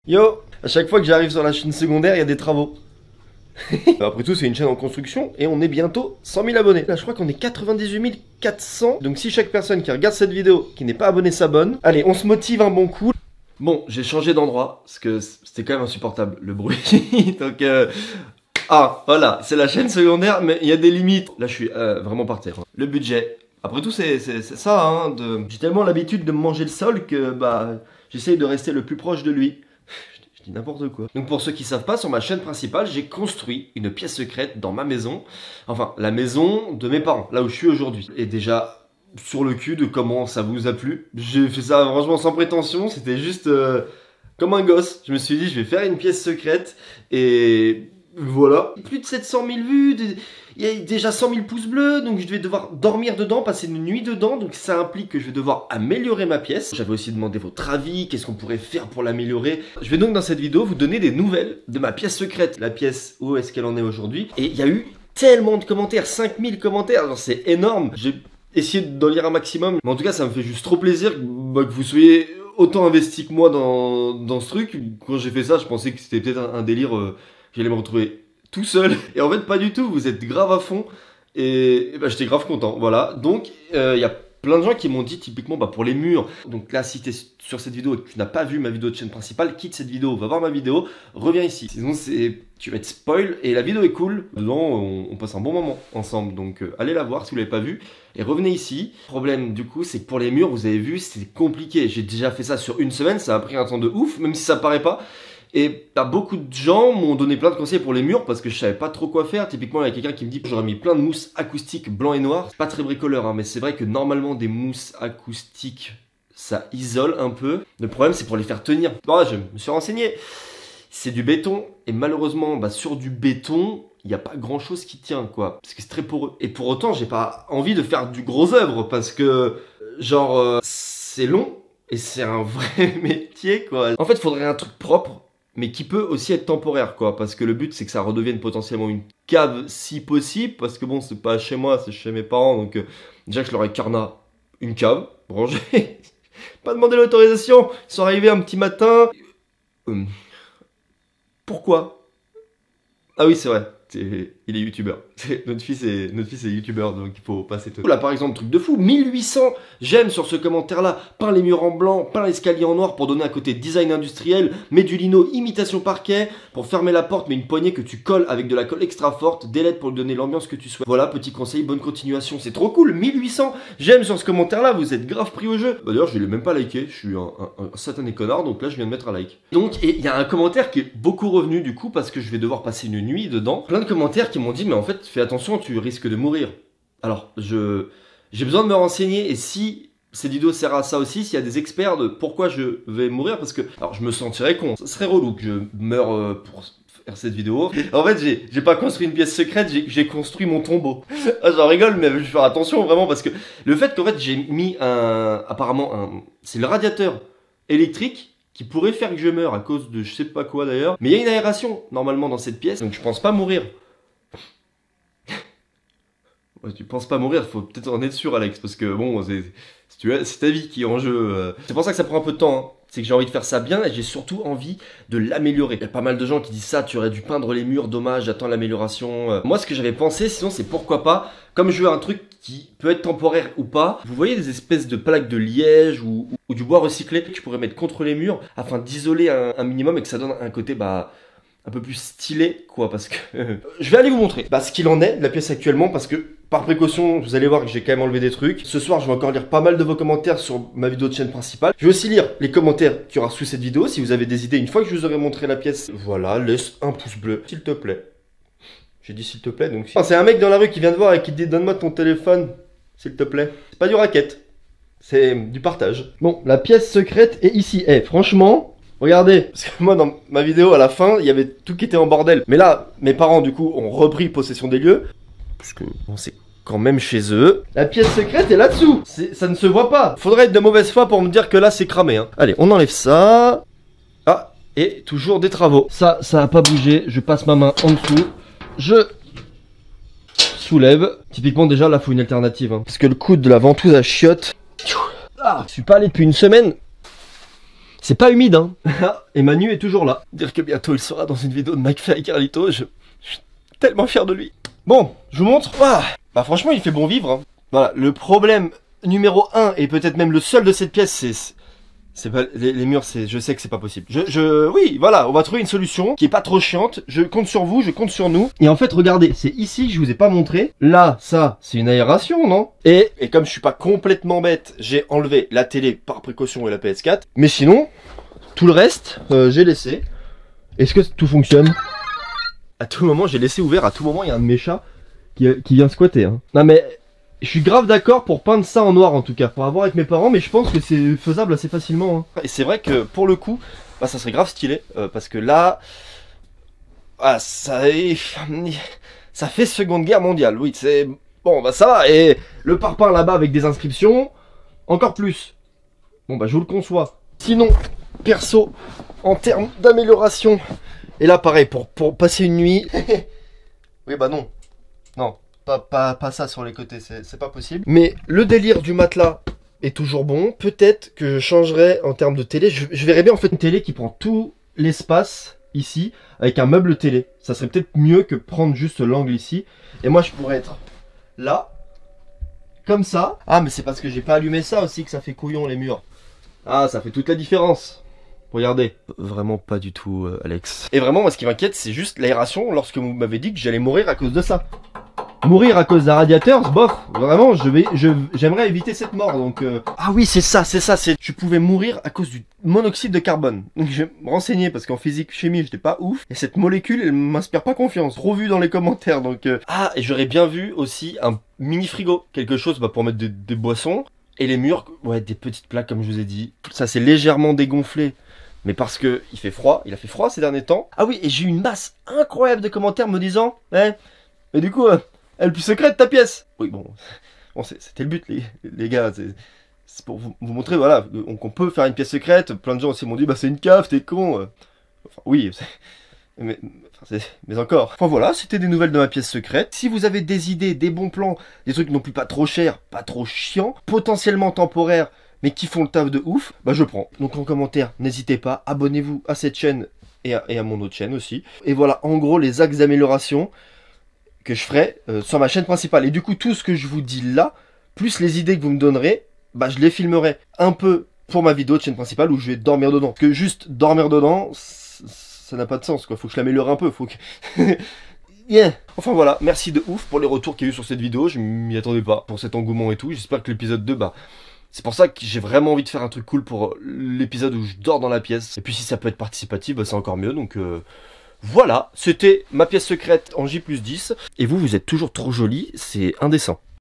Yo, à chaque fois que j'arrive sur la chaîne secondaire, il y a des travaux. Après tout, c'est une chaîne en construction et on est bientôt 100 000 abonnés. Là, je crois qu'on est 98 400. Donc si chaque personne qui regarde cette vidéo, qui n'est pas abonné, s'abonne, allez, on se motive un bon coup. Bon, j'ai changé d'endroit parce que c'était quand même insupportable, le bruit. Donc, ah, voilà, c'est la chaîne secondaire, mais il y a des limites. Là, je suis vraiment par terre. Le budget. Après tout, c'est ça, hein. J'ai tellement l'habitude de me manger le sol que, bah, j'essaye de rester le plus proche de lui. Je dis n'importe quoi. Donc pour ceux qui savent pas, sur ma chaîne principale, j'ai construit une pièce secrète dans ma maison. Enfin, la maison de mes parents, là où je suis aujourd'hui. Et déjà, sur le cul de comment ça vous a plu. J'ai fait ça franchement sans prétention, c'était juste comme un gosse. Je me suis dit, je vais faire une pièce secrète et voilà. Plus de 700 000 vues, il y a déjà 100 000 pouces bleus, donc je vais devoir dormir dedans, passer une nuit dedans, donc ça implique que je vais devoir améliorer ma pièce. J'avais aussi demandé votre avis, qu'est-ce qu'on pourrait faire pour l'améliorer. Je vais donc dans cette vidéo vous donner des nouvelles de ma pièce secrète, la pièce où est-ce qu'elle en est aujourd'hui. Et il y a eu tellement de commentaires, 5000 commentaires, c'est énorme. J'ai essayé d'en lire un maximum, mais en tout cas ça me fait juste trop plaisir que vous soyez autant investi que moi dans ce truc. Quand j'ai fait ça, je pensais que c'était peut-être un délire, j'allais me retrouver tout seul, et en fait pas du tout, vous êtes grave à fond, et bah, j'étais grave content, voilà. Donc il y a plein de gens qui m'ont dit typiquement pour les murs, donc là si t'es sur cette vidéo et que tu n'as pas vu ma vidéo de chaîne principale, quitte cette vidéo, va voir ma vidéo, reviens ici, sinon tu vas être spoil, et la vidéo est cool, dedans on passe un bon moment ensemble, donc allez la voir si vous l'avez pas vu, et revenez ici. Le problème du coup c'est que pour les murs, vous avez vu, c'est compliqué, j'ai déjà fait ça sur une semaine, ça a pris un temps de ouf, même si ça paraît pas. Et beaucoup de gens m'ont donné plein de conseils pour les murs parce que je savais pas trop quoi faire. Typiquement, il y a quelqu'un qui me dit que j'aurais mis plein de mousse acoustique blanc et noir. C'est pas très bricoleur, hein, mais c'est vrai que normalement des mousses acoustiques, ça isole un peu. Le problème, c'est pour les faire tenir. Bon, je me suis renseigné. C'est du béton et malheureusement, sur du béton, il n'y a pas grand chose qui tient, quoi. Parce que c'est très poreux. Et pour autant, j'ai pas envie de faire du gros œuvre parce que, c'est long et c'est un vrai métier, quoi. En fait, il faudrait un truc propre, mais qui peut aussi être temporaire, quoi, parce que le but c'est que ça redevienne potentiellement une cave si possible, parce que bon, c'est pas chez moi, c'est chez mes parents, donc déjà que je leur ai carna une cave, rangée, pas demandé l'autorisation, ils sont arrivés un petit matin. Pourquoi? Ah oui, c'est vrai. Il est youtubeur. Notre fils est youtubeur, donc il faut passer tout. Là par exemple, truc de fou, 1800 j'aime sur ce commentaire là, peint les murs en blanc, peint l'escalier en noir pour donner un côté design industriel, mets du lino imitation parquet pour fermer la porte, mais une poignée que tu colles avec de la colle extra forte, des LED pour lui donner l'ambiance que tu souhaites. Voilà, petit conseil, bonne continuation, c'est trop cool. 1800 j'aime sur ce commentaire là, vous êtes grave pris au jeu. D'ailleurs je l'ai même pas liké, je suis un satané connard, donc là je viens de mettre un like. Donc il y a un commentaire qui est beaucoup revenu du coup parce que je vais devoir passer une nuit dedans. Plein de commentaires qui m'ont dit mais en fait fais attention, tu risques de mourir. Alors j'ai besoin de me renseigner, et si cette vidéo sert à ça aussi, s'il y a des experts de pourquoi je vais mourir, parce que alors je me sentirais con, ça serait relou que je meure pour faire cette vidéo. En fait j'ai pas construit une pièce secrète, j'ai construit mon tombeau. J'en rigole, mais je vais faire attention vraiment, parce que le fait qu'en fait j'ai mis c'est le radiateur électrique qui pourrait faire que je meure à cause de je sais pas quoi d'ailleurs. Mais il y a une aération normalement dans cette pièce, donc je pense pas mourir. Ouais, tu penses pas mourir, faut peut-être en être sûr, Alex, parce que bon, c'est ta vie qui est en jeu. C'est pour ça que ça prend un peu de temps, hein. C'est que j'ai envie de faire ça bien et j'ai surtout envie de l'améliorer. Il y a pas mal de gens qui disent ça, tu aurais dû peindre les murs, dommage, j'attends l'amélioration. Moi, ce que j'avais pensé, sinon, c'est pourquoi pas, comme je veux un truc qui peut être temporaire ou pas, vous voyez des espèces de plaques de liège ou du bois recyclé que je pourrais mettre contre les murs afin d'isoler un minimum et que ça donne un côté, un peu plus stylé, quoi, parce que je vais aller vous montrer ce qu'il en est de la pièce actuellement, parce que par précaution, vous allez voir que j'ai quand même enlevé des trucs. Ce soir, je vais encore lire pas mal de vos commentaires sur ma vidéo de chaîne principale. Je vais aussi lire les commentaires qu'il y aura sous cette vidéo, si vous avez des idées une fois que je vous aurai montré la pièce. Voilà, laisse un pouce bleu, s'il te plaît. J'ai dit s'il te plaît, donc... C'est un mec dans la rue qui vient te voir et qui te dit « Donne-moi ton téléphone, s'il te plaît ». C'est pas du racket, c'est du partage. Bon, la pièce secrète est ici. Franchement... Regardez, parce que moi dans ma vidéo à la fin, il y avait tout qui était en bordel. Mais là, mes parents du coup ont repris possession des lieux, parce que bon, c'est quand même chez eux. La pièce secrète est là-dessous, ça ne se voit pas. Faudrait être de mauvaise foi pour me dire que là c'est cramé, hein. Allez, on enlève ça. Ah, et toujours des travaux. Ça a pas bougé, je passe ma main en dessous, je soulève. Typiquement déjà là faut une alternative, hein, parce que le coup de la ventouse à chiottes. Ah, je suis pas allé depuis une semaine. C'est pas humide, hein. Et Manu est toujours là. Dire que bientôt il sera dans une vidéo de McFly et Carlito, je suis tellement fier de lui. Bon, je vous montre. Ah, bah franchement, il fait bon vivre, hein. Voilà, le problème numéro 1, et peut-être même le seul de cette pièce, c'est pas les murs, je sais que c'est pas possible. Oui, voilà, on va trouver une solution qui est pas trop chiante. Je compte sur vous, je compte sur nous. Et en fait, regardez, c'est ici que je vous ai pas montré. Là, ça, c'est une aération, non? Et comme je suis pas complètement bête, j'ai enlevé la télé par précaution et la PS4. Mais sinon, tout le reste, j'ai laissé. Est-ce que tout fonctionne? À tout moment, j'ai laissé ouvert. À tout moment, il y a un de mes chats qui vient squatter. Hein. Non mais... Je suis grave d'accord pour peindre ça en noir en tout cas, pour avoir avec mes parents, mais je pense que c'est faisable assez facilement. Hein. Et c'est vrai que pour le coup, bah, ça serait grave stylé, parce que là, ah, ça fait Seconde Guerre mondiale, oui, c'est... Bon, bah ça va, et le parpaing là-bas avec des inscriptions, encore plus. Bon, bah je vous le conçois. Sinon, perso, en termes d'amélioration, et là pareil, pour passer une nuit... oui, bah non, non. Pas ça sur les côtés, c'est pas possible. Mais le délire du matelas est toujours bon. Peut-être que je changerai en termes de télé. Je verrais bien en fait une télé qui prend tout l'espace ici avec un meuble télé. Ça serait peut-être mieux que prendre juste l'angle ici. Et moi je pourrais être là, comme ça. Ah mais c'est parce que j'ai pas allumé ça aussi que ça fait couillon les murs. Ah ça fait toute la différence. Regardez. Vraiment pas du tout Alex. Et vraiment moi ce qui m'inquiète c'est juste l'aération lorsque vous m'avez dit que j'allais mourir à cause de ça. Mourir à cause d'un radiateur, bof, vraiment, j'aimerais éviter cette mort, donc... Ah oui, c'est ça, je pouvais mourir à cause du monoxyde de carbone. Donc je vais me renseigner, parce qu'en physique, chimie, j'étais pas ouf, et cette molécule, elle m'inspire pas confiance. Trop vu dans les commentaires, donc... Ah, et j'aurais bien vu aussi un mini frigo, quelque chose pour mettre des boissons, et les murs, ouais, des petites plaques, comme je vous ai dit. Ça s'est légèrement dégonflé, mais parce que il fait froid, il a fait froid ces derniers temps. Ah oui, et j'ai eu une masse incroyable de commentaires me disant, et du coup... Elle plus secrète ta pièce. Oui bon c'était le but les gars, c'est pour vous montrer voilà qu'on peut faire une pièce secrète. Plein de gens aussi m'ont dit bah c'est une cave, t'es con. Enfin oui mais encore. Enfin voilà, c'était des nouvelles de ma pièce secrète. Si vous avez des idées, des bons plans, des trucs non plus pas trop chers, pas trop chiants, potentiellement temporaires, mais qui font le taf de ouf, bah je prends. Donc en commentaire, n'hésitez pas, abonnez-vous à cette chaîne et à mon autre chaîne aussi. Et voilà en gros les axes d'amélioration que je ferai sur ma chaîne principale. Et du coup, tout ce que je vous dis là, plus les idées que vous me donnerez, bah je les filmerai un peu pour ma vidéo de chaîne principale où je vais dormir dedans. Parce que juste dormir dedans, ça n'a pas de sens, quoi. Faut que je l'améliore un peu, faut que... Yeah. Enfin voilà, merci de ouf pour les retours qu'il y a eu sur cette vidéo, je m'y attendais pas pour cet engouement et tout. J'espère que l'épisode 2, bah... C'est pour ça que j'ai vraiment envie de faire un truc cool pour l'épisode où je dors dans la pièce. Et puis si ça peut être participatif, bah, c'est encore mieux, donc... Voilà, c'était ma pièce secrète en J+10. Et vous êtes toujours trop jolie, c'est indécent.